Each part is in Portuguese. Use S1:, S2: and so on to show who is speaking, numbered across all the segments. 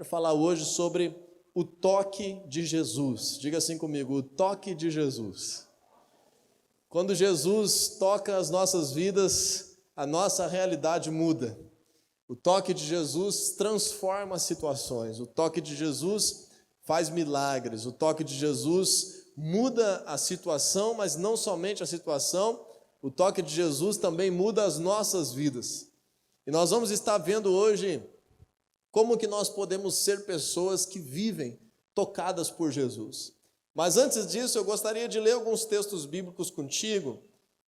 S1: Quero falar hoje sobre o toque de Jesus. Diga assim comigo, o toque de Jesus. Quando Jesus toca as nossas vidas, a nossa realidade muda. O toque de Jesus transforma situações. O toque de Jesus faz milagres. O toque de Jesus muda a situação, mas não somente a situação. O toque de Jesus também muda as nossas vidas. E nós vamos estar vendo hoje como que nós podemos ser pessoas que vivem tocadas por Jesus. Mas antes disso, eu gostaria de ler alguns textos bíblicos contigo.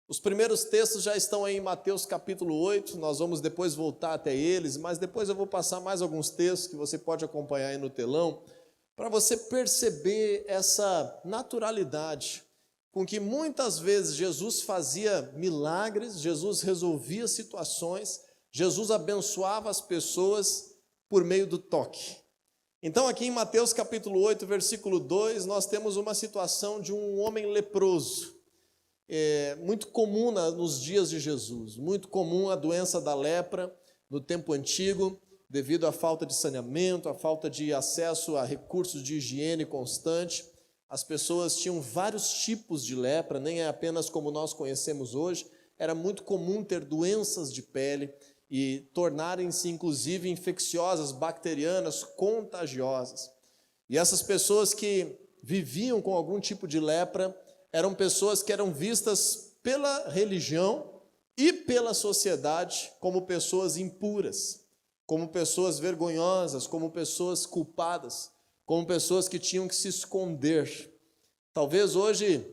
S1: Os primeiros textos já estão aí em Mateus capítulo 8, nós vamos depois voltar até eles, mas depois eu vou passar mais alguns textos que você pode acompanhar aí no telão, para você perceber essa naturalidade com que muitas vezes Jesus fazia milagres, Jesus resolvia situações, Jesus abençoava as pessoas por meio do toque. Então aqui em Mateus capítulo 8, versículo 2, nós temos uma situação de um homem leproso. Muito comum nos dias de Jesus, muito comum a doença da lepra no tempo antigo, devido à falta de saneamento, à falta de acesso a recursos de higiene constante. As pessoas tinham vários tipos de lepra, nem é apenas como nós conhecemos hoje, era muito comum ter doenças de pele e tornarem-se inclusive infecciosas, bacterianas, contagiosas. E essas pessoas que viviam com algum tipo de lepra eram pessoas que eram vistas pela religião e pela sociedade como pessoas impuras, como pessoas vergonhosas, como pessoas culpadas, como pessoas que tinham que se esconder. Talvez hoje,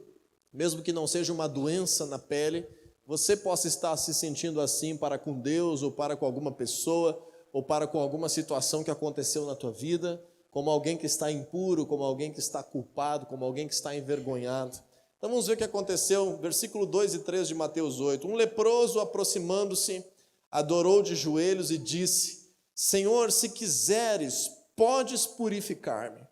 S1: mesmo que não seja uma doença na pele, você possa estar se sentindo assim para com Deus, ou para com alguma pessoa, ou para com alguma situação que aconteceu na tua vida, como alguém que está impuro, como alguém que está culpado, como alguém que está envergonhado. Então vamos ver o que aconteceu, versículo 2 e 3 de Mateus 8. Um leproso, aproximando-se, adorou de joelhos e disse: Senhor, se quiseres, podes purificar-me.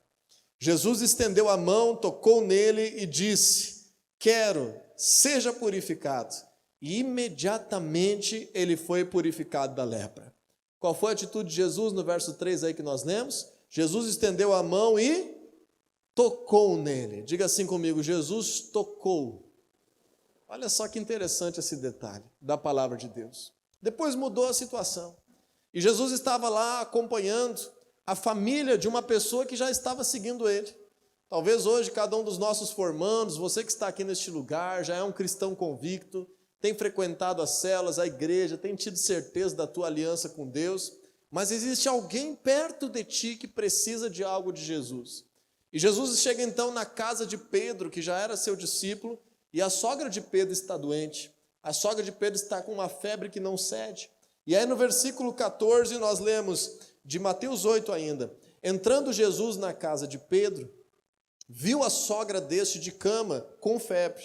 S1: Jesus estendeu a mão, tocou nele e disse: Quero, seja purificado. E imediatamente ele foi purificado da lepra. Qual foi a atitude de Jesus no verso 3 aí que nós lemos? Jesus estendeu a mão e tocou nele. Diga assim comigo, Jesus tocou. Olha só que interessante esse detalhe da palavra de Deus. Depois mudou a situação. E Jesus estava lá acompanhando a família de uma pessoa que já estava seguindo ele. Talvez hoje cada um dos nossos formandos, você que está aqui neste lugar, já é um cristão convicto, tem frequentado as células, a igreja, tem tido certeza da tua aliança com Deus, mas existe alguém perto de ti que precisa de algo de Jesus. E Jesus chega então na casa de Pedro, que já era seu discípulo, e a sogra de Pedro está doente. A sogra de Pedro está com uma febre que não cede. E aí no versículo 14 nós lemos, de Mateus 8 ainda, entrando Jesus na casa de Pedro, viu a sogra deste de cama com febre.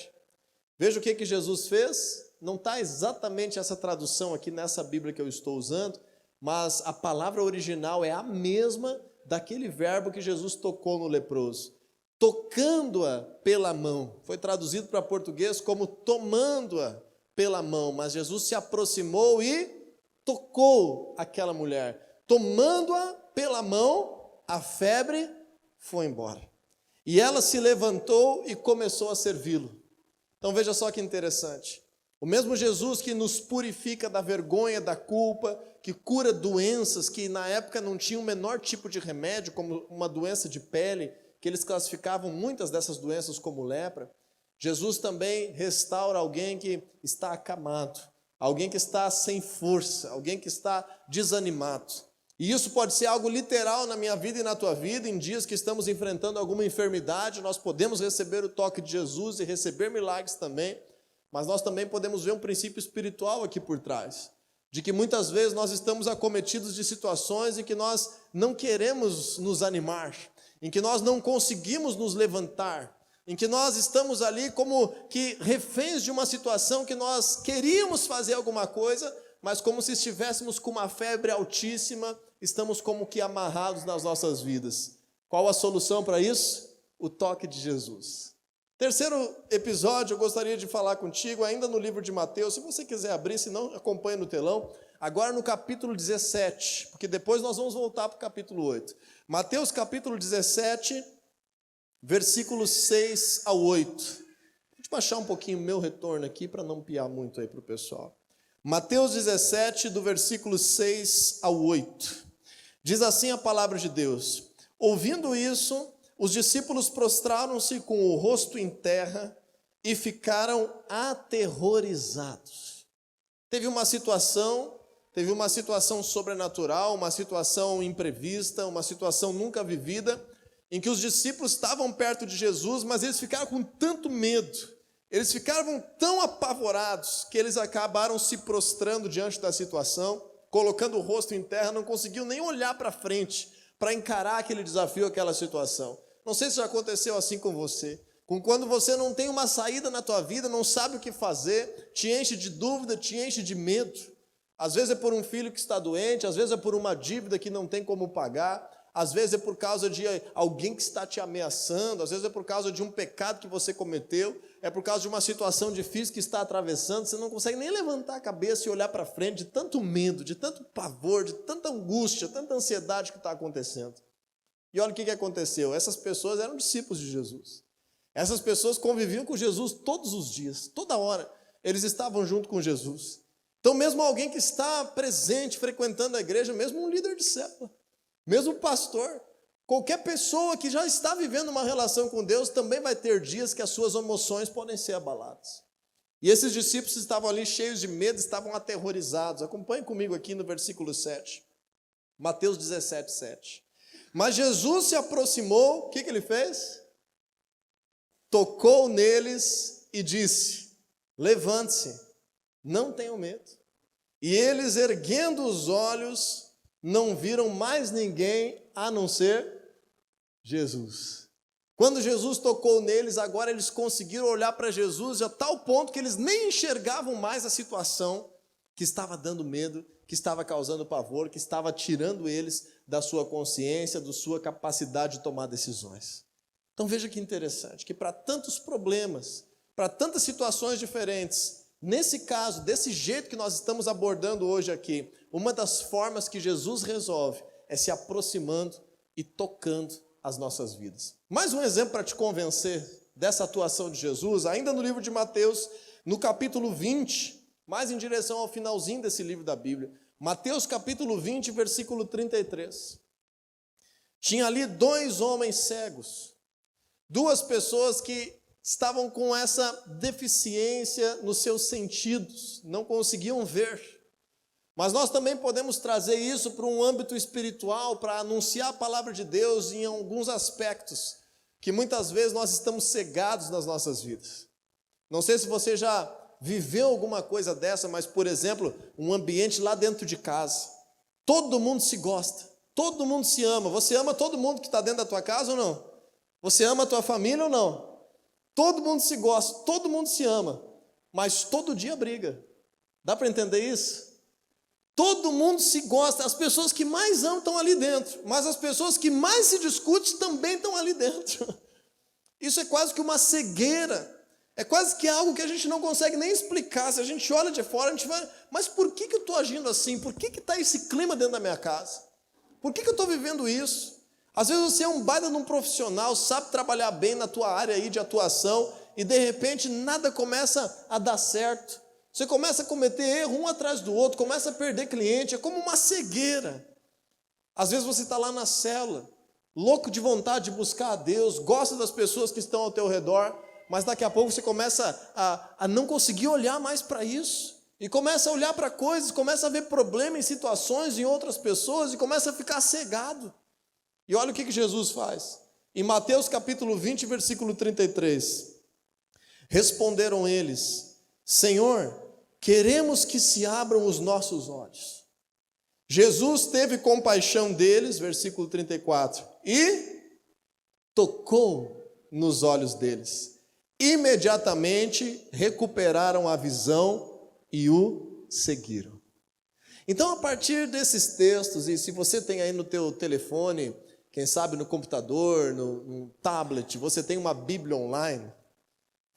S1: Veja o que Jesus fez. Não está exatamente essa tradução aqui nessa Bíblia que eu estou usando, mas a palavra original é a mesma daquele verbo que Jesus tocou no leproso. Tocando-a pela mão. Foi traduzido para português como tomando-a pela mão, mas Jesus se aproximou e tocou aquela mulher. Tomando-a pela mão, a febre foi embora. E ela se levantou e começou a servi-lo. Então veja só que interessante. O mesmo Jesus que nos purifica da vergonha, da culpa, que cura doenças que na época não tinham o menor tipo de remédio, como uma doença de pele, que eles classificavam muitas dessas doenças como lepra. Jesus também restaura alguém que está acamado, alguém que está sem força, alguém que está desanimado. E isso pode ser algo literal na minha vida e na tua vida, em dias que estamos enfrentando alguma enfermidade, nós podemos receber o toque de Jesus e receber milagres também, mas nós também podemos ver um princípio espiritual aqui por trás, de que muitas vezes nós estamos acometidos de situações em que nós não queremos nos animar, em que nós não conseguimos nos levantar, em que nós estamos ali como que reféns de uma situação que nós queríamos fazer alguma coisa, mas como se estivéssemos com uma febre altíssima, estamos como que amarrados nas nossas vidas. Qual a solução para isso? O toque de Jesus. Terceiro episódio, eu gostaria de falar contigo, ainda no livro de Mateus, se você quiser abrir, se não, acompanha no telão, agora no capítulo 17, porque depois nós vamos voltar para o capítulo 8. Mateus capítulo 17, versículos 6 ao 8. Deixa eu baixar um pouquinho o meu retorno aqui, para não piar muito aí para o pessoal. Mateus 17, do versículo 6 ao 8. Diz assim a palavra de Deus: ouvindo isso, os discípulos prostraram-se com o rosto em terra e ficaram aterrorizados. Teve uma situação sobrenatural, uma situação imprevista, uma situação nunca vivida, em que os discípulos estavam perto de Jesus, mas eles ficaram com tanto medo, eles ficaram tão apavorados, que eles acabaram se prostrando diante da situação, colocando o rosto em terra, não conseguiam nem olhar para frente, para encarar aquele desafio, aquela situação. Não sei se já aconteceu assim com você, quando você não tem uma saída na tua vida, não sabe o que fazer, te enche de dúvida, te enche de medo. Às vezes é por um filho que está doente, às vezes é por uma dívida que não tem como pagar, às vezes é por causa de alguém que está te ameaçando, às vezes é por causa de um pecado que você cometeu, é por causa de uma situação difícil que está atravessando, você não consegue nem levantar a cabeça e olhar para frente, de tanto medo, de tanto pavor, de tanta angústia, tanta ansiedade que está acontecendo. E olha o que aconteceu, essas pessoas eram discípulos de Jesus, essas pessoas conviviam com Jesus todos os dias, toda hora, eles estavam junto com Jesus. Então mesmo alguém que está presente, frequentando a igreja, mesmo um líder de célula, mesmo pastor, qualquer pessoa que já está vivendo uma relação com Deus, também vai ter dias que as suas emoções podem ser abaladas. E esses discípulos estavam ali cheios de medo, estavam aterrorizados. Acompanhe comigo aqui no versículo 7, Mateus 17, 7. Mas Jesus se aproximou, o que ele fez? Tocou neles e disse: levante-se, não tenham medo. E eles, erguendo os olhos, não viram mais ninguém a não ser Jesus. Quando Jesus tocou neles, agora eles conseguiram olhar para Jesus a tal ponto que eles nem enxergavam mais a situação que estava dando medo, que estava causando pavor, que estava tirando eles da sua consciência, da sua capacidade de tomar decisões. Então veja que interessante, que para tantos problemas, para tantas situações diferentes, nesse caso, desse jeito que nós estamos abordando hoje aqui, uma das formas que Jesus resolve é se aproximando e tocando as nossas vidas. Mais um exemplo para te convencer dessa atuação de Jesus, ainda no livro de Mateus, no capítulo 20, mais em direção ao finalzinho desse livro da Bíblia. Mateus capítulo 20, versículo 33. Tinha ali 2 homens cegos, 2 pessoas que estavam com essa deficiência nos seus sentidos, não conseguiam ver. Mas nós também podemos trazer isso para um âmbito espiritual, para anunciar a palavra de Deus em alguns aspectos, que muitas vezes nós estamos cegados nas nossas vidas. Não sei se você já viveu alguma coisa dessa, mas, por exemplo, um ambiente lá dentro de casa. Todo mundo se gosta, todo mundo se ama. Você ama todo mundo que está dentro da tua casa ou não? Você ama a tua família ou não? Todo mundo se gosta, todo mundo se ama, mas todo dia briga. Dá para entender isso? Todo mundo se gosta, as pessoas que mais amam estão ali dentro, mas as pessoas que mais se discutem também estão ali dentro. Isso é quase que uma cegueira, é quase que algo que a gente não consegue nem explicar. Se a gente olha de fora, a gente vai, mas por que eu estou agindo assim? Por que está esse clima dentro da minha casa? Por que eu estou vivendo isso? Às vezes você é um baita de um profissional, sabe trabalhar bem na tua área aí de atuação, e de repente nada começa a dar certo. Você começa a cometer erro um atrás do outro, começa a perder cliente, é como uma cegueira. Às vezes você está lá na célula, louco de vontade de buscar a Deus, gosta das pessoas que estão ao teu redor, mas daqui a pouco você começa a não conseguir olhar mais para isso, e começa a olhar para coisas, começa a ver problemas em situações, em outras pessoas, e começa a ficar cegado. E olha o que Jesus faz. Em Mateus capítulo 20, versículo 33. Responderam eles: Senhor, queremos que se abram os nossos olhos. Jesus teve compaixão deles, versículo 34, e tocou nos olhos deles. Imediatamente recuperaram a visão e o seguiram. Então, a partir desses textos, e se você tem aí no teu telefone, quem sabe no computador, no tablet, você tem uma Bíblia online,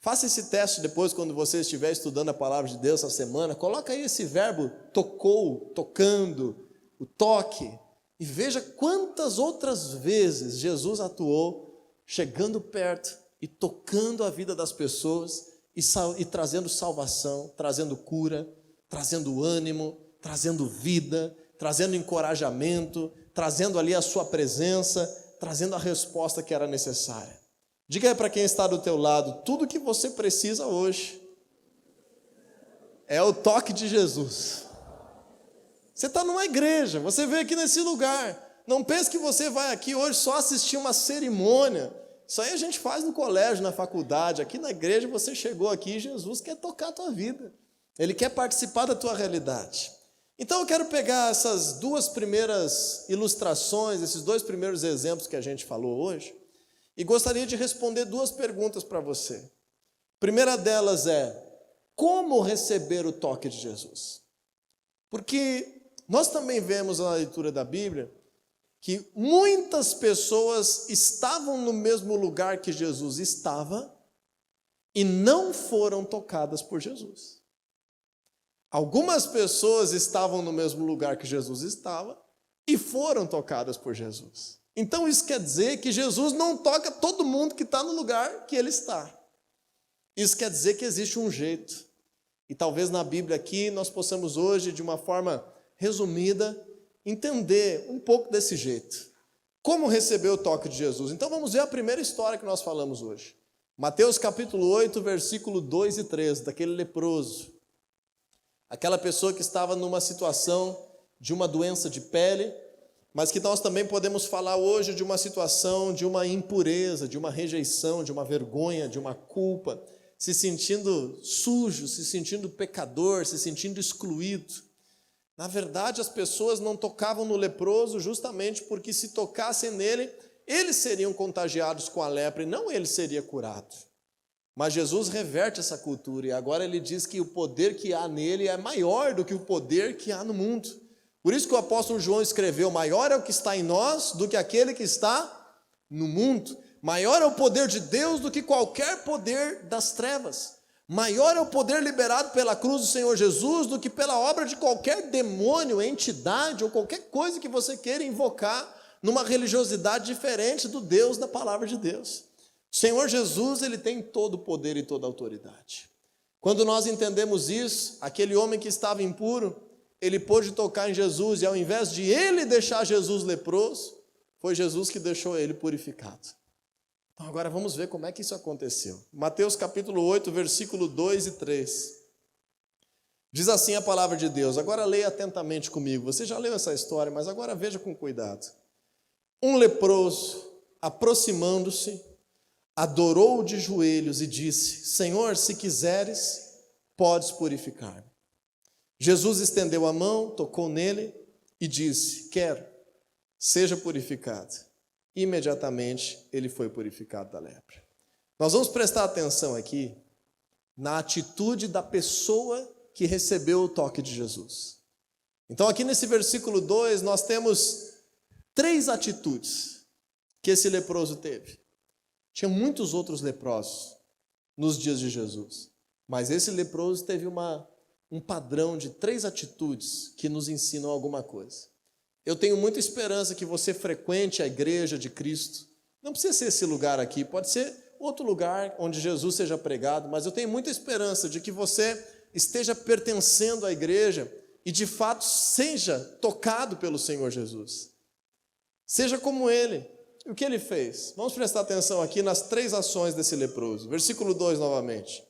S1: Faça esse teste depois, quando você estiver estudando a palavra de Deus essa semana. Coloca aí esse verbo tocou, tocando, o toque. E veja quantas outras vezes Jesus atuou, chegando perto e tocando a vida das pessoas e trazendo salvação, trazendo cura, trazendo ânimo, trazendo vida, trazendo encorajamento, trazendo ali a sua presença, trazendo a resposta que era necessária. Diga aí para quem está do teu lado, tudo que você precisa hoje é o toque de Jesus. Você está numa igreja, você veio aqui nesse lugar. Não pense que você vai aqui hoje só assistir uma cerimônia. Isso aí a gente faz no colégio, na faculdade. Aqui na igreja você chegou aqui e Jesus quer tocar a tua vida. Ele quer participar da tua realidade. Então eu quero pegar essas duas primeiras ilustrações, esses dois primeiros exemplos que a gente falou hoje, e gostaria de responder duas perguntas para você. A primeira delas é: como receber o toque de Jesus? Porque nós também vemos na leitura da Bíblia que muitas pessoas estavam no mesmo lugar que Jesus estava e não foram tocadas por Jesus. Algumas pessoas estavam no mesmo lugar que Jesus estava e foram tocadas por Jesus. Então isso quer dizer que Jesus não toca todo mundo que está no lugar que ele está. Isso quer dizer que existe um jeito. E talvez na Bíblia aqui nós possamos hoje, de uma forma resumida, entender um pouco desse jeito. Como receber o toque de Jesus? Então vamos ver a primeira história que nós falamos hoje. Mateus capítulo 8, versículo 2 e 3, daquele leproso. Aquela pessoa que estava numa situação de uma doença de pele, mas que nós também podemos falar hoje de uma situação de uma impureza, de uma rejeição, de uma vergonha, de uma culpa, se sentindo sujo, se sentindo pecador, se sentindo excluído. Na verdade, as pessoas não tocavam no leproso justamente porque se tocassem nele, eles seriam contagiados com a lepra e não ele seria curado. Mas Jesus reverte essa cultura e agora ele diz que o poder que há nele é maior do que o poder que há no mundo. Por isso que o apóstolo João escreveu: maior é o que está em nós do que aquele que está no mundo. Maior é o poder de Deus do que qualquer poder das trevas. Maior é o poder liberado pela cruz do Senhor Jesus do que pela obra de qualquer demônio, entidade ou qualquer coisa que você queira invocar numa religiosidade diferente do Deus da palavra de Deus. O Senhor Jesus, ele tem todo o poder e toda a autoridade. Quando nós entendemos isso, aquele homem que estava impuro, ele pôde tocar em Jesus e ao invés de ele deixar Jesus leproso, foi Jesus que deixou ele purificado. Então agora vamos ver como é que isso aconteceu. Mateus capítulo 8, versículo 2 e 3. Diz assim a palavra de Deus. Agora leia atentamente comigo. Você já leu essa história, mas agora veja com cuidado. Um leproso, aproximando-se, adorou de joelhos e disse: Senhor, se quiseres, podes purificar-me. Jesus estendeu a mão, tocou nele e disse: quero, seja purificado. Imediatamente ele foi purificado da lepra. Nós vamos prestar atenção aqui na atitude da pessoa que recebeu o toque de Jesus. Então aqui nesse versículo 2 nós temos 3 atitudes que esse leproso teve. Tinha muitos outros leprosos nos dias de Jesus, mas esse leproso teve um padrão de 3 atitudes que nos ensinam alguma coisa. Eu tenho muita esperança que você frequente a igreja de Cristo. Não precisa ser esse lugar aqui, pode ser outro lugar onde Jesus seja pregado, mas eu tenho muita esperança de que você esteja pertencendo à igreja e de fato seja tocado pelo Senhor Jesus. Seja como ele. E o que ele fez? Vamos prestar atenção aqui nas 3 ações desse leproso. Versículo 2 novamente.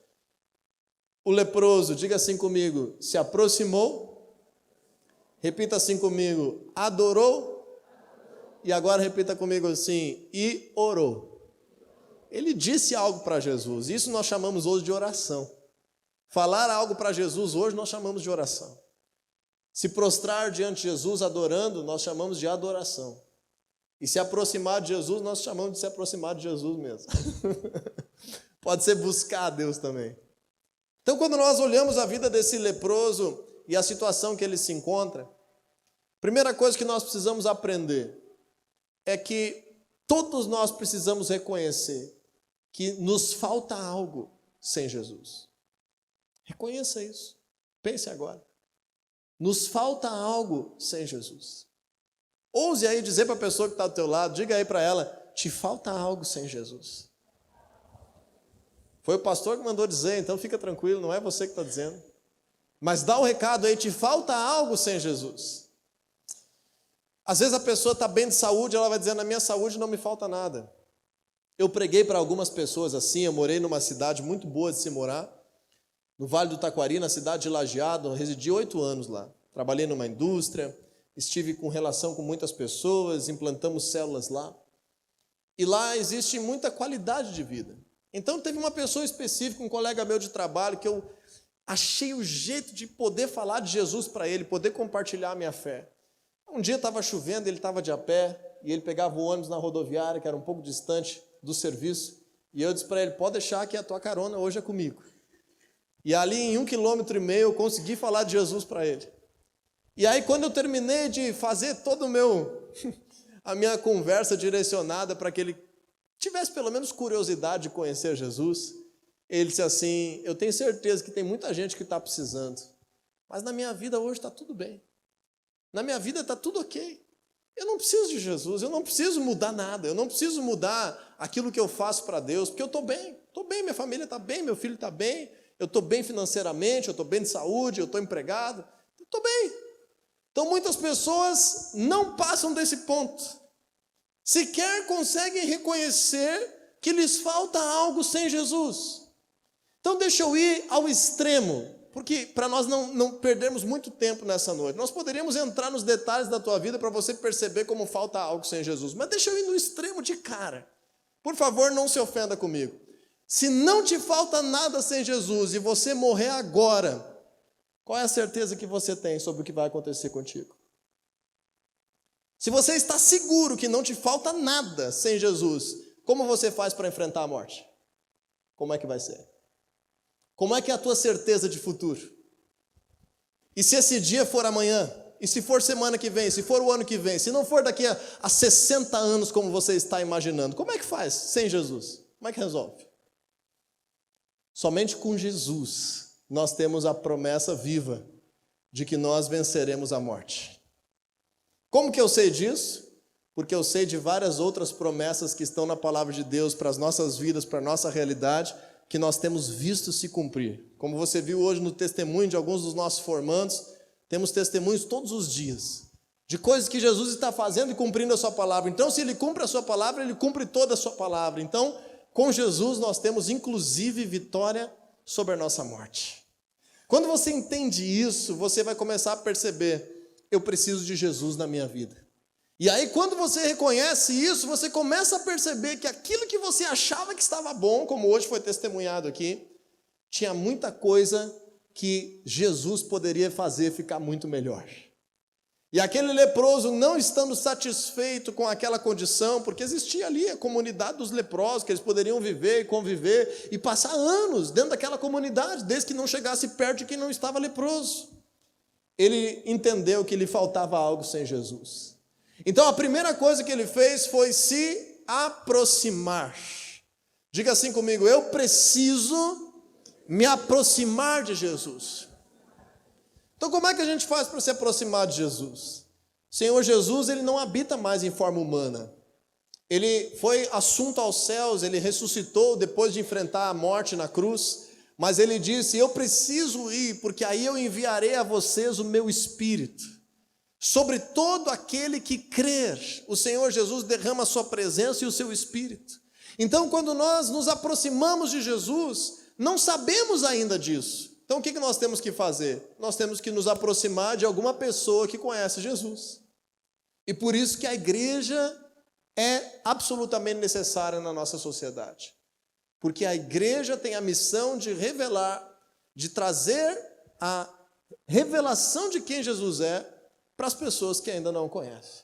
S1: O leproso, diga assim comigo, se aproximou. Repita assim comigo, adorou. E agora repita comigo assim, e orou. Ele disse algo para Jesus. Isso nós chamamos hoje de oração. Falar algo para Jesus hoje nós chamamos de oração. Se prostrar diante de Jesus adorando, nós chamamos de adoração. E se aproximar de Jesus, nós chamamos de se aproximar de Jesus mesmo. Pode ser buscar a Deus também. Então, quando nós olhamos a vida desse leproso e a situação que ele se encontra, a primeira coisa que nós precisamos aprender é que todos nós precisamos reconhecer que nos falta algo sem Jesus. Reconheça isso. Pense agora. Nos falta algo sem Jesus. Ouse aí dizer para a pessoa que está do teu lado, diga aí para ela, te falta algo sem Jesus. Foi o pastor que mandou dizer, então fica tranquilo, não é você que está dizendo. Mas dá o recado aí, te falta algo sem Jesus. Às vezes a pessoa está bem de saúde, ela vai dizer, na minha saúde não me falta nada. Eu preguei para algumas pessoas assim, eu morei numa cidade muito boa de se morar, no Vale do Taquari, na cidade de Lajeado, residi 8 anos lá. Trabalhei numa indústria, estive com relação com muitas pessoas, implantamos células lá. E lá existe muita qualidade de vida. Então teve uma pessoa específica, um colega meu de trabalho, que eu achei o jeito de poder falar de Jesus para ele, poder compartilhar a minha fé. Um dia estava chovendo, ele estava de a pé, e ele pegava o ônibus na rodoviária, que era um pouco distante do serviço, e eu disse para ele, pode deixar que a tua carona hoje é comigo. E ali em 1,5 km eu consegui falar de Jesus para ele. E aí quando eu terminei de fazer todo a minha conversa direcionada para que ele tivesse pelo menos curiosidade de conhecer Jesus, ele disse assim, eu tenho certeza que tem muita gente que está precisando, mas na minha vida hoje está tudo bem. Na minha vida está tudo ok. Eu não preciso de Jesus, eu não preciso mudar nada, eu não preciso mudar aquilo que eu faço para Deus, porque eu estou bem, minha família está bem, meu filho está bem, eu estou bem financeiramente, eu estou bem de saúde, eu estou empregado, eu estou bem. Então muitas pessoas não passam desse ponto, sequer conseguem reconhecer que lhes falta algo sem Jesus. Então deixa eu ir ao extremo, porque para nós não perdermos muito tempo nessa noite, nós poderíamos entrar nos detalhes da tua vida para você perceber como falta algo sem Jesus, mas deixa eu ir no extremo de cara. Por favor, não se ofenda comigo. Se não te falta nada sem Jesus e você morrer agora, qual é a certeza que você tem sobre o que vai acontecer contigo? Se você está seguro que não te falta nada sem Jesus, como você faz para enfrentar a morte? Como é que vai ser? Como é que é a tua certeza de futuro? E se esse dia for amanhã? E se for semana que vem? Se for o ano que vem? Se não for daqui a 60 anos como você está imaginando? Como é que faz sem Jesus? Como é que resolve? Somente com Jesus nós temos a promessa viva de que nós venceremos a morte. Como que eu sei disso? Porque eu sei de várias outras promessas que estão na palavra de Deus para as nossas vidas, para a nossa realidade, que nós temos visto se cumprir. Como você viu hoje no testemunho de alguns dos nossos formandos, temos testemunhos todos os dias, de coisas que Jesus está fazendo e cumprindo a sua palavra. Então, se Ele cumpre a sua palavra, Ele cumpre toda a sua palavra. Então, com Jesus nós temos inclusive vitória sobre a nossa morte. Quando você entende isso, você vai começar a perceber, eu preciso de Jesus na minha vida. E aí quando você reconhece isso, você começa a perceber que aquilo que você achava que estava bom, como hoje foi testemunhado aqui, tinha muita coisa que Jesus poderia fazer ficar muito melhor. E aquele leproso, não estando satisfeito com aquela condição, porque existia ali a comunidade dos leprosos, que eles poderiam viver e conviver e passar anos dentro daquela comunidade, desde que não chegasse perto de quem não estava leproso. Ele entendeu que lhe faltava algo sem Jesus. Então a primeira coisa que ele fez foi se aproximar. Diga assim comigo, eu preciso me aproximar de Jesus. Então como é que a gente faz para se aproximar de Jesus? O Senhor Jesus, ele não habita mais em forma humana. Ele foi assunto aos céus, ele ressuscitou depois de enfrentar a morte na cruz, mas ele disse, eu preciso ir, porque aí eu enviarei a vocês o meu Espírito. Sobre todo aquele que crer, o Senhor Jesus derrama a sua presença e o seu Espírito. Então quando nós nos aproximamos de Jesus, não sabemos ainda disso. Então o que nós temos que fazer? Nós temos que nos aproximar de alguma pessoa que conhece Jesus. E por isso que a igreja é absolutamente necessária na nossa sociedade. Porque a igreja tem a missão de revelar, de trazer a revelação de quem Jesus é para as pessoas que ainda não conhecem.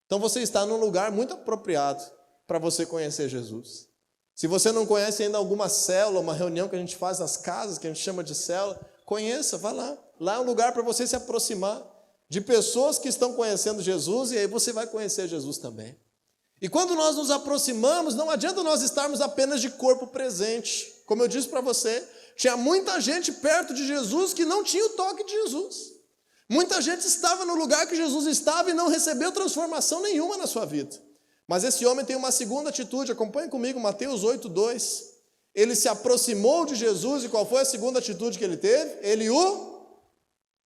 S1: Então você está num lugar muito apropriado para você conhecer Jesus. Se você não conhece ainda alguma célula, uma reunião que a gente faz nas casas, que a gente chama de célula, conheça, vá lá. Lá é um lugar para você se aproximar de pessoas que estão conhecendo Jesus e aí você vai conhecer Jesus também. E quando nós nos aproximamos, não adianta nós estarmos apenas de corpo presente. Como eu disse para você, tinha muita gente perto de Jesus que não tinha o toque de Jesus. Muita gente estava no lugar que Jesus estava e não recebeu transformação nenhuma na sua vida. Mas esse homem tem uma segunda atitude, acompanhe comigo, Mateus 8:2. Ele se aproximou de Jesus e qual foi a segunda atitude que ele teve? Ele o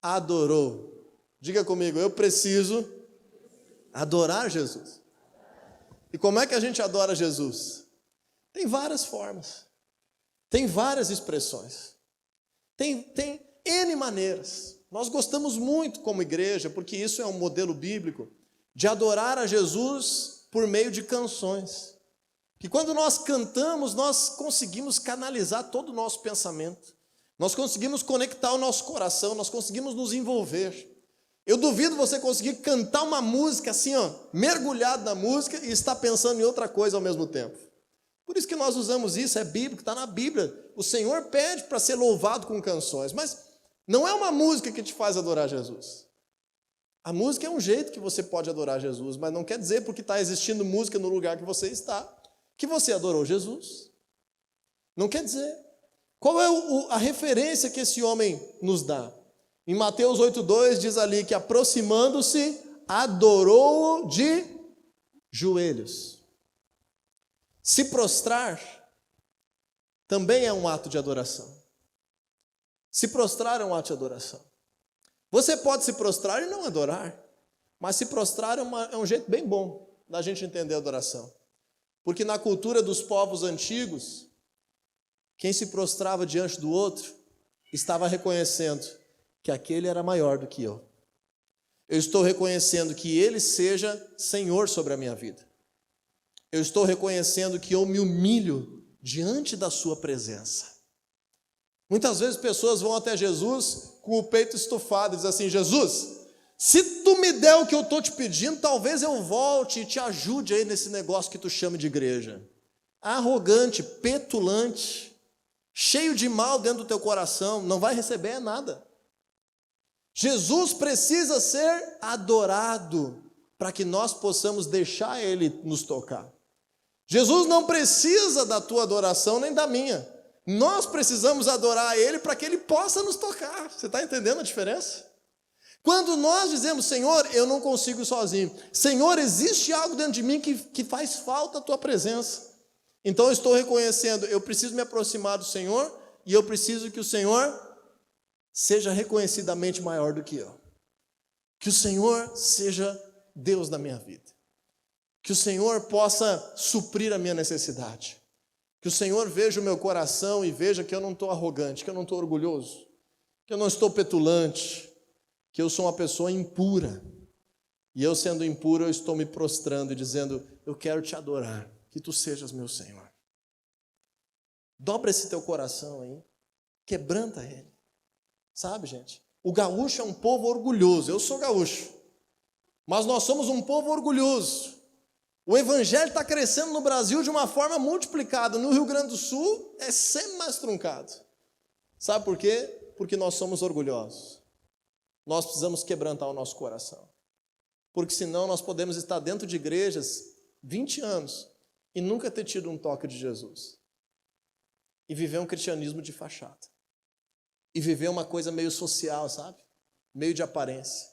S1: adorou. Diga comigo, eu preciso adorar Jesus. E como é que a gente adora Jesus? Tem várias formas, tem várias expressões, tem N maneiras. Nós gostamos muito como igreja, porque isso é um modelo bíblico, de adorar a Jesus por meio de canções. Que quando nós cantamos, nós conseguimos canalizar todo o nosso pensamento, nós conseguimos conectar o nosso coração, nós conseguimos nos envolver. Eu duvido você conseguir cantar uma música assim, mergulhado na música e estar pensando em outra coisa ao mesmo tempo. Por isso que nós usamos isso, é bíblico, está na Bíblia. O Senhor pede para ser louvado com canções, mas não é uma música que te faz adorar Jesus. A música é um jeito que você pode adorar Jesus, mas não quer dizer porque está existindo música no lugar que você está, que você adorou Jesus. Não quer dizer. Qual é a referência que esse homem nos dá? Em Mateus 8:2 diz ali que aproximando-se, adorou-o de joelhos. Se prostrar também é um ato de adoração. Se prostrar é um ato de adoração. Você pode se prostrar e não adorar, mas se prostrar é um jeito bem bom da gente entender a adoração. Porque na cultura dos povos antigos, quem se prostrava diante do outro estava reconhecendo que aquele era maior do que eu. Eu estou reconhecendo que ele seja Senhor sobre a minha vida. Eu estou reconhecendo que eu me humilho diante da sua presença. Muitas vezes pessoas vão até Jesus com o peito estufado e dizem assim: Jesus, se tu me der o que eu estou te pedindo, talvez eu volte e te ajude aí nesse negócio que tu chama de igreja. Arrogante, petulante, cheio de mal dentro do teu coração, não vai receber nada. Jesus precisa ser adorado para que nós possamos deixar Ele nos tocar. Jesus não precisa da tua adoração nem da minha. Nós precisamos adorar Ele para que Ele possa nos tocar. Você está entendendo a diferença? Quando nós dizemos: Senhor, eu não consigo sozinho. Senhor, existe algo dentro de mim que faz falta a tua presença. Então eu estou reconhecendo, eu preciso me aproximar do Senhor e eu preciso que o Senhor seja reconhecidamente maior do que eu. Que o Senhor seja Deus da minha vida. Que o Senhor possa suprir a minha necessidade. Que o Senhor veja o meu coração e veja que eu não estou arrogante, que eu não estou orgulhoso, que eu não estou petulante, que eu sou uma pessoa impura. E eu, sendo impuro, eu estou me prostrando e dizendo: eu quero te adorar, que tu sejas meu Senhor. Dobra esse teu coração aí, quebranta ele. Sabe, gente? O gaúcho é um povo orgulhoso. Eu sou gaúcho, mas nós somos um povo orgulhoso. O evangelho está crescendo no Brasil de uma forma multiplicada. No Rio Grande do Sul é sempre mais truncado. Sabe por quê? Porque nós somos orgulhosos. Nós precisamos quebrantar o nosso coração. Porque senão nós podemos estar dentro de igrejas 20 anos e nunca ter tido um toque de Jesus. E viver um cristianismo de fachada. E viver uma coisa meio social, sabe? Meio de aparência.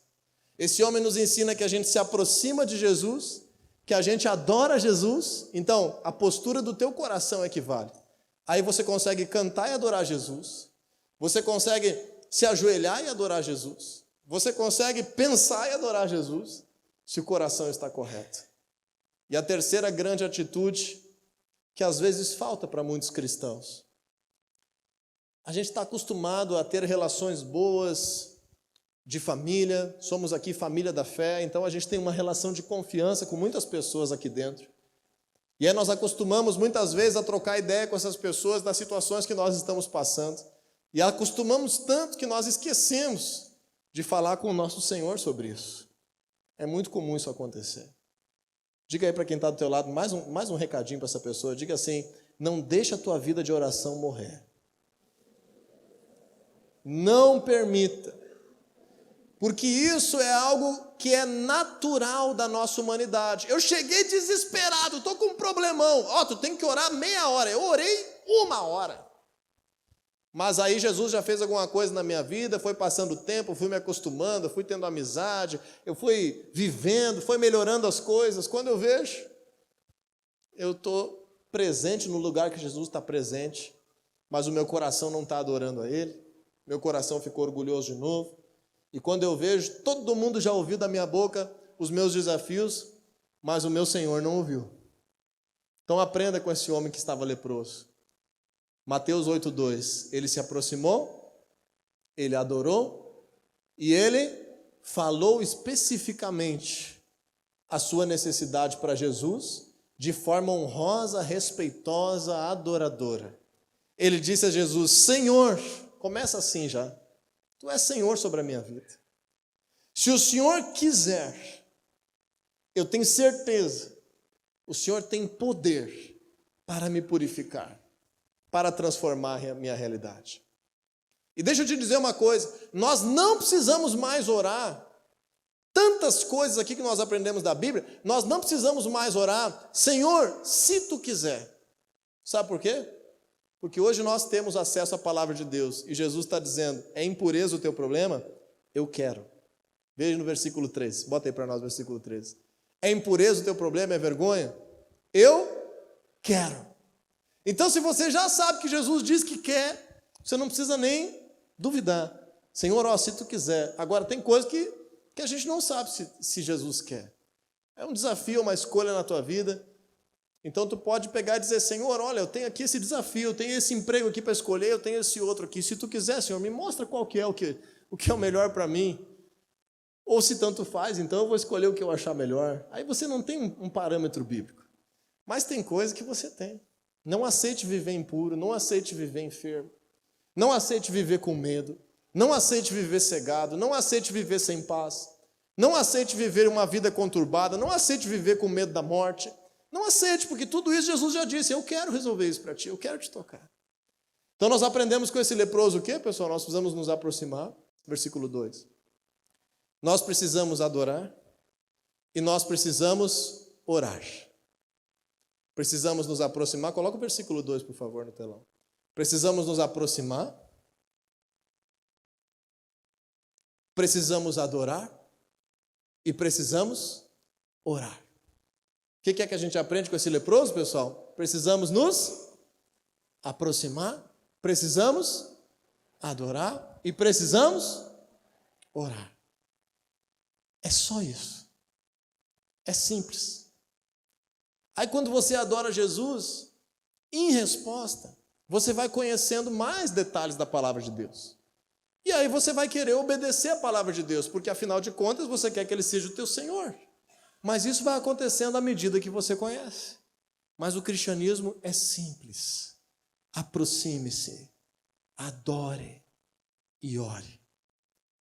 S1: Esse homem nos ensina que a gente se aproxima de Jesus, que a gente adora Jesus. Então, a postura do teu coração é que vale. Aí você consegue cantar e adorar Jesus. Você consegue se ajoelhar e adorar Jesus. Você consegue pensar e adorar Jesus, se o coração está correto. E a terceira grande atitude, que às vezes falta para muitos cristãos. A gente está acostumado a ter relações boas de família, somos aqui família da fé, então a gente tem uma relação de confiança com muitas pessoas aqui dentro. E aí nós acostumamos muitas vezes a trocar ideia com essas pessoas das situações que nós estamos passando. E acostumamos tanto que nós esquecemos de falar com o nosso Senhor sobre isso. É muito comum isso acontecer. Diga aí para quem está do teu lado, mais um recadinho para essa pessoa. Diga assim: não deixa a tua vida de oração morrer. Não permita. porque isso é algo que é natural da nossa humanidade. Eu cheguei desesperado, estou com um problemão. Tu tem que orar meia hora. Eu orei 1 hora. Mas aí Jesus já fez alguma coisa na minha vida, foi passando o tempo, fui me acostumando, fui tendo amizade, eu fui vivendo, foi melhorando as coisas. Quando eu vejo, eu estou presente no lugar que Jesus está presente, mas o meu coração não está adorando a Ele, meu coração ficou orgulhoso de novo. E quando eu vejo, todo mundo já ouviu da minha boca os meus desafios, mas o meu Senhor não ouviu. Então aprenda com esse homem que estava leproso. Mateus 8:2, ele se aproximou, ele adorou e ele falou especificamente a sua necessidade para Jesus de forma honrosa, respeitosa, adoradora. Ele disse a Jesus: Senhor, começa assim já, Tu és Senhor sobre a minha vida. Se o Senhor quiser, eu tenho certeza, o Senhor tem poder para me purificar, para transformar a minha realidade. E deixa eu te dizer uma coisa, nós não precisamos mais orar, tantas coisas aqui que nós aprendemos da Bíblia, nós não precisamos mais orar, Senhor, se Tu quiser. Sabe por quê? Porque hoje nós temos acesso à palavra de Deus, e Jesus está dizendo, é impureza o teu problema? Eu quero. Veja no versículo 3, bota aí para nós o versículo 13. É impureza o teu problema, é vergonha? Eu quero. Então, se você já sabe que Jesus diz que quer, você não precisa nem duvidar. Senhor, se Tu quiser. Agora, tem coisa que a gente não sabe se Jesus quer. É um desafio, uma escolha na tua vida. Então, tu pode pegar e dizer, Senhor, olha, eu tenho aqui esse desafio, eu tenho esse emprego aqui para escolher, eu tenho esse outro aqui. Se Tu quiser, Senhor, me mostra qual que é o que é o melhor para mim. Ou se tanto faz, então eu vou escolher o que eu achar melhor. Aí você não tem um parâmetro bíblico. Mas tem coisa que você tem. Não aceite viver impuro, não aceite viver enfermo, não aceite viver com medo, não aceite viver cegado, não aceite viver sem paz, não aceite viver uma vida conturbada, não aceite viver com medo da morte, não aceite, porque tudo isso Jesus já disse, eu quero resolver isso para ti, eu quero te tocar. Então nós aprendemos com esse leproso o quê, pessoal? Nós precisamos nos aproximar, versículo 2. Nós precisamos adorar e nós precisamos orar. Precisamos nos aproximar. Coloca o versículo 2, por favor, no telão. Precisamos nos aproximar. Precisamos adorar. E precisamos orar. O que é que a gente aprende com esse leproso, pessoal? Precisamos nos aproximar. Precisamos adorar. E precisamos orar. É só isso. É simples. Aí quando você adora Jesus, em resposta, você vai conhecendo mais detalhes da palavra de Deus. E aí você vai querer obedecer a palavra de Deus, porque afinal de contas você quer que Ele seja o teu Senhor. Mas isso vai acontecendo à medida que você conhece. Mas o cristianismo é simples. Aproxime-se, adore e ore.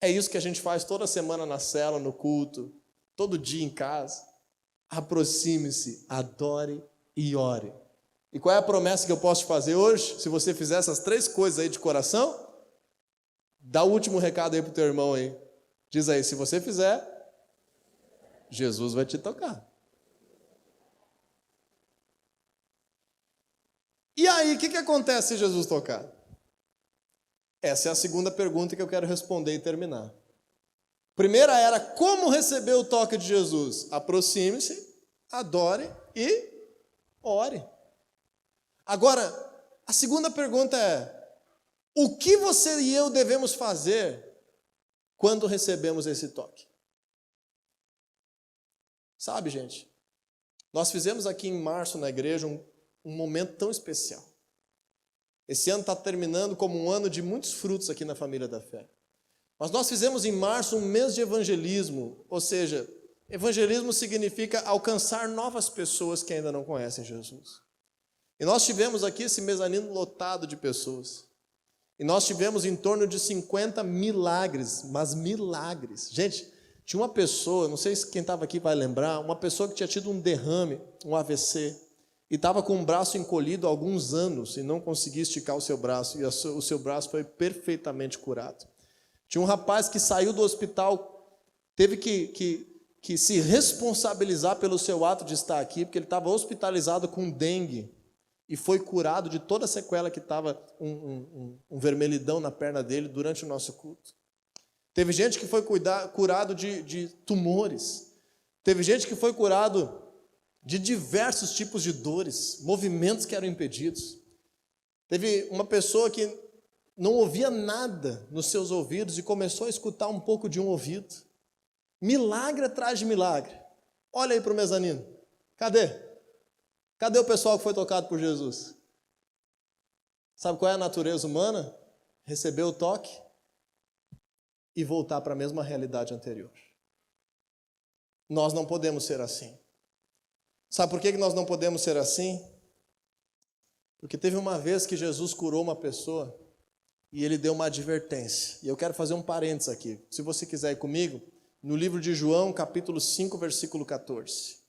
S1: É isso que a gente faz toda semana na cela, no culto, todo dia em casa. Aproxime-se, adore e ore. E qual é a promessa que eu posso te fazer hoje? Se você fizer essas 3 coisas aí de coração, dá o último recado aí pro teu irmão aí. Diz aí, se você fizer, Jesus vai te tocar. E aí, o que acontece se Jesus tocar? Essa é a segunda pergunta que eu quero responder e terminar. Primeira era, como receber o toque de Jesus? Aproxime-se, adore e ore. Agora, a segunda pergunta é, o que você e eu devemos fazer quando recebemos esse toque? Sabe, gente, nós fizemos aqui em março na igreja um momento tão especial. Esse ano está terminando como um ano de muitos frutos aqui na Família da Fé. Mas nós fizemos em março um mês de evangelismo, ou seja, evangelismo significa alcançar novas pessoas que ainda não conhecem Jesus. E nós tivemos aqui esse mezanino lotado de pessoas. E nós tivemos em torno de 50 milagres, mas milagres. Gente, tinha uma pessoa, não sei se quem estava aqui vai lembrar, uma pessoa que tinha tido um derrame, um AVC, e estava com o braço encolhido há alguns anos e não conseguia esticar o seu braço, e o seu braço foi perfeitamente curado. Tinha um rapaz que saiu do hospital, teve que se responsabilizar pelo seu ato de estar aqui, porque ele estava hospitalizado com dengue e foi curado de toda a sequela que estava um vermelhidão na perna dele durante o nosso culto. Teve gente que foi curado de tumores. Teve gente que foi curado de diversos tipos de dores, movimentos que eram impedidos. Teve uma pessoa que não ouvia nada nos seus ouvidos e começou a escutar um pouco de um ouvido. Milagre atrás de milagre. Olha aí para o mezanino. Cadê? Cadê o pessoal que foi tocado por Jesus? Sabe qual é a natureza humana? Receber o toque e voltar para a mesma realidade anterior. Nós não podemos ser assim. Sabe por que nós não podemos ser assim? Porque teve uma vez que Jesus curou uma pessoa e ele deu uma advertência. E eu quero fazer um parênteses aqui. Se você quiser ir comigo, no livro de João, capítulo 5, versículo 14.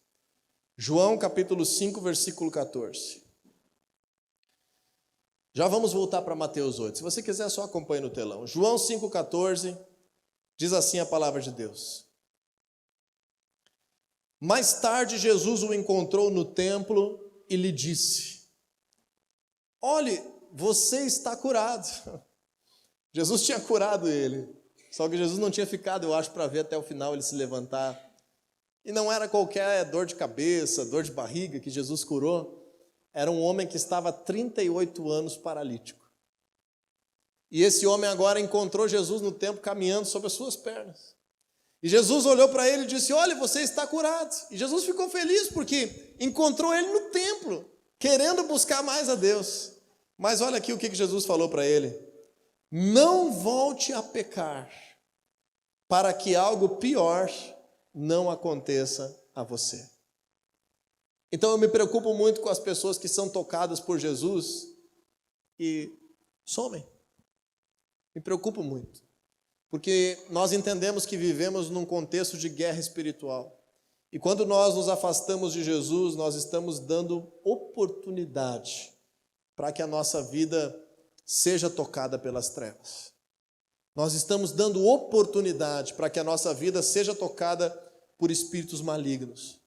S1: João, capítulo 5, versículo 14. Já vamos voltar para Mateus 8. Se você quiser, só acompanhe no telão. João 5, 14, diz assim a palavra de Deus. Mais tarde, Jesus o encontrou no templo e lhe disse: olhe, você está curado. Jesus tinha curado ele, só que Jesus não tinha ficado, eu acho, para ver até o final ele se levantar. E não era qualquer dor de cabeça, dor de barriga que Jesus curou. Era um homem que estava há 38 anos paralítico. E esse homem agora encontrou Jesus no templo caminhando sobre as suas pernas. E Jesus olhou para ele e disse: olha, você está curado. E Jesus ficou feliz porque encontrou ele no templo, querendo buscar mais a Deus. Mas olha aqui o que Jesus falou para ele: não volte a pecar, para que algo pior não aconteça a você. Então eu me preocupo muito com as pessoas que são tocadas por Jesus e somem. Me preocupo muito. Porque nós entendemos que vivemos num contexto de guerra espiritual. E quando nós nos afastamos de Jesus, nós estamos dando oportunidade para que a nossa vida seja tocada pelas trevas. Nós estamos dando oportunidade para que a nossa vida seja tocada por espíritos malignos.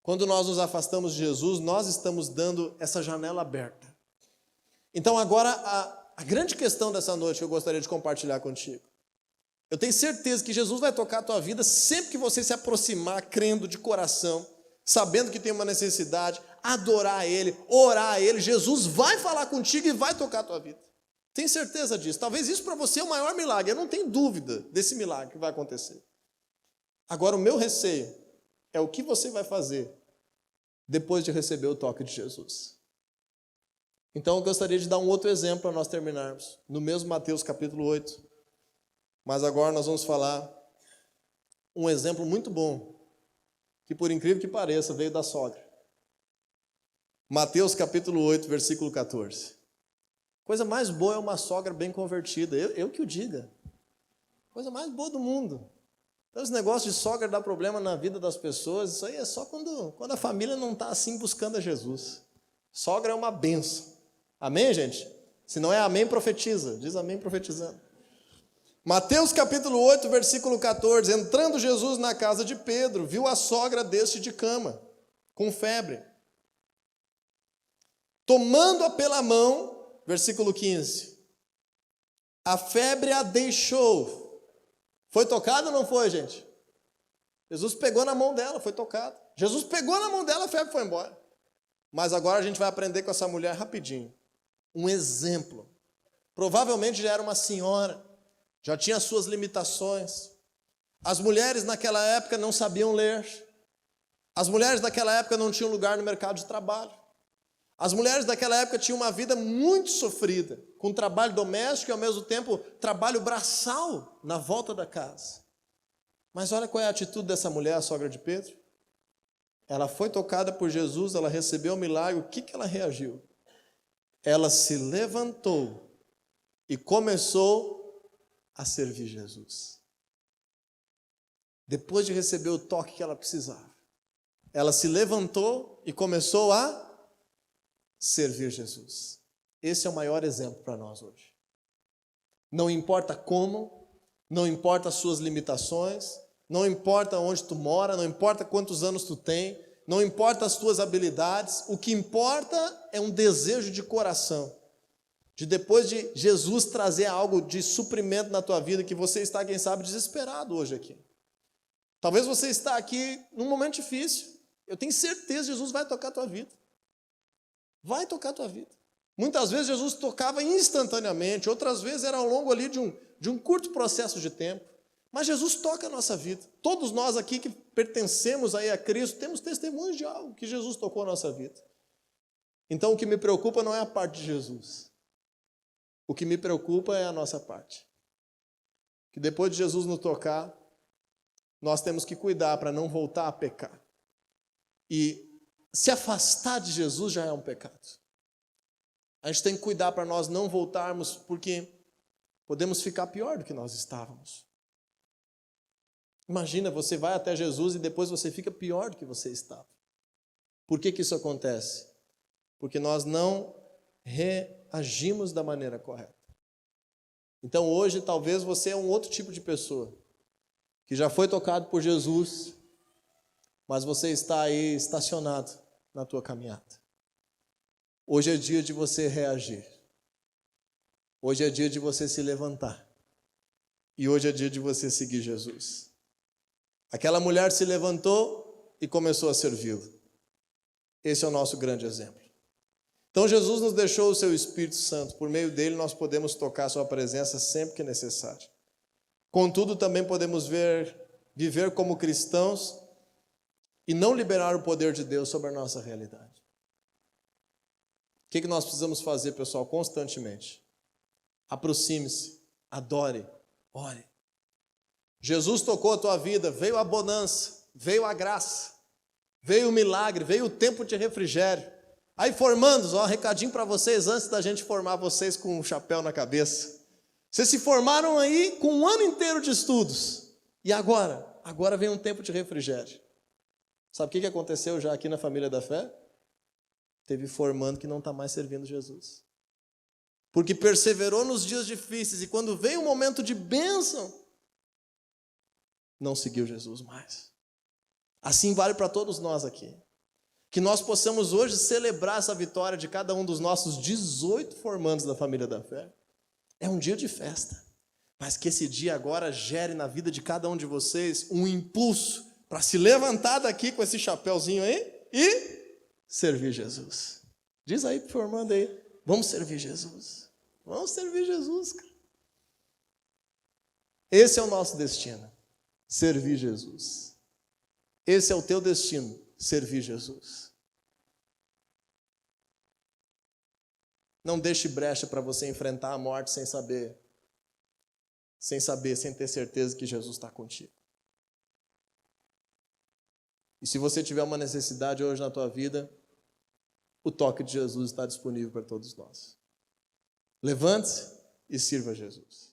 S1: Quando nós nos afastamos de Jesus, nós estamos dando essa janela aberta. Então agora, a grande questão dessa noite que eu gostaria de compartilhar contigo. Eu tenho certeza que Jesus vai tocar a tua vida sempre que você se aproximar, crendo de coração, sabendo que tem uma necessidade, adorar a Ele, orar a Ele. Jesus vai falar contigo e vai tocar a tua vida. Tenho certeza disso. Talvez isso para você é o maior milagre. Eu não tenho dúvida desse milagre que vai acontecer. Agora, o meu receio é o que você vai fazer depois de receber o toque de Jesus. Então, eu gostaria de dar um outro exemplo para nós terminarmos. No mesmo Mateus capítulo 8. Mas agora nós vamos falar um exemplo muito bom, que por incrível que pareça, veio da sogra. Mateus capítulo 8, versículo 14. Coisa mais boa é uma sogra bem convertida, eu que o diga. Coisa mais boa do mundo. Então esse negócio de sogra dar problema na vida das pessoas, isso aí é só quando a família não está assim buscando a Jesus. Sogra é uma bênção. Amém, gente? Se não é amém, profetiza. Diz amém profetizando. Mateus capítulo 8, versículo 14. Entrando Jesus na casa de Pedro, viu a sogra deste de cama, com febre. Tomando-a pela mão, versículo 15. A febre a deixou. Foi tocado ou não foi, gente? Jesus pegou na mão dela, foi tocado. Jesus pegou na mão dela, a febre foi embora. Mas agora a gente vai aprender com essa mulher rapidinho. Um exemplo. Provavelmente já era uma senhora. Já tinha suas limitações. As mulheres naquela época não sabiam ler. As mulheres daquela época não tinham lugar no mercado de trabalho. As mulheres daquela época tinham uma vida muito sofrida, com trabalho doméstico e ao mesmo tempo trabalho braçal na volta da casa. Mas olha qual é a atitude dessa mulher, a sogra de Pedro. Ela foi tocada por Jesus, ela recebeu o milagre, o que ela reagiu? Ela se levantou e começou a servir Jesus. Depois de receber o toque que ela precisava, ela se levantou e começou a servir Jesus. Esse é o maior exemplo para nós hoje. Não importa como, não importa as suas limitações, não importa onde tu mora, não importa quantos anos tu tem, não importa as tuas habilidades, o que importa é um desejo de coração, de depois de Jesus trazer algo de suprimento na tua vida, que você está, quem sabe, desesperado hoje aqui. Talvez você está aqui num momento difícil. Eu tenho certeza que Jesus vai tocar a tua vida. Vai tocar a tua vida. Muitas vezes Jesus tocava instantaneamente, outras vezes era ao longo ali de um curto processo de tempo. Mas Jesus toca a nossa vida. Todos nós aqui que pertencemos aí a Cristo, temos testemunhos de algo que Jesus tocou a nossa vida. Então o que me preocupa não é a parte de Jesus. O que me preocupa é a nossa parte. Que depois de Jesus nos tocar, nós temos que cuidar para não voltar a pecar. E se afastar de Jesus já é um pecado. A gente tem que cuidar para nós não voltarmos, porque podemos ficar pior do que nós estávamos. Imagina, você vai até Jesus e depois você fica pior do que você estava. Por que isso acontece? Porque nós não reagimos da maneira correta. Então hoje talvez você é um outro tipo de pessoa, que já foi tocado por Jesus, mas você está aí estacionado na tua caminhada. Hoje é dia de você reagir. Hoje é dia de você se levantar. E hoje é dia de você seguir Jesus. Aquela mulher se levantou e começou a servi-lo. Esse é o nosso grande exemplo. Então Jesus nos deixou o seu Espírito Santo. Por meio dele nós podemos tocar a sua presença sempre que necessário. Contudo, também podemos viver como cristãos e não liberar o poder de Deus sobre a nossa realidade. O que nós precisamos fazer, pessoal, constantemente? Aproxime-se, adore, ore. Jesus tocou a tua vida, veio a bonança, veio a graça, veio o milagre, veio o tempo de refrigério. Aí formandos, recadinho para vocês antes da gente formar vocês com um chapéu na cabeça. Vocês se formaram aí com um ano inteiro de estudos. E agora? Agora vem um tempo de refrigério. Sabe o que aconteceu já aqui na família da fé? Teve formando que não está mais servindo Jesus. Porque perseverou nos dias difíceis e quando veio o momento de bênção, não seguiu Jesus mais. Assim vale para todos nós aqui. Que nós possamos hoje celebrar essa vitória de cada um dos nossos 18 formandos da família da fé. É um dia de festa. Mas que esse dia agora gere na vida de cada um de vocês um impulso para se levantar daqui com esse chapéuzinho aí e servir Jesus. Diz aí, formando aí, vamos servir Jesus. Vamos servir Jesus, cara. Esse é o nosso destino, servir Jesus. Esse é o teu destino, servir Jesus. Não deixe brecha para você enfrentar a morte sem ter certeza que Jesus está contigo. E se você tiver uma necessidade hoje na tua vida, o toque de Jesus está disponível para todos nós. Levante-se e sirva Jesus.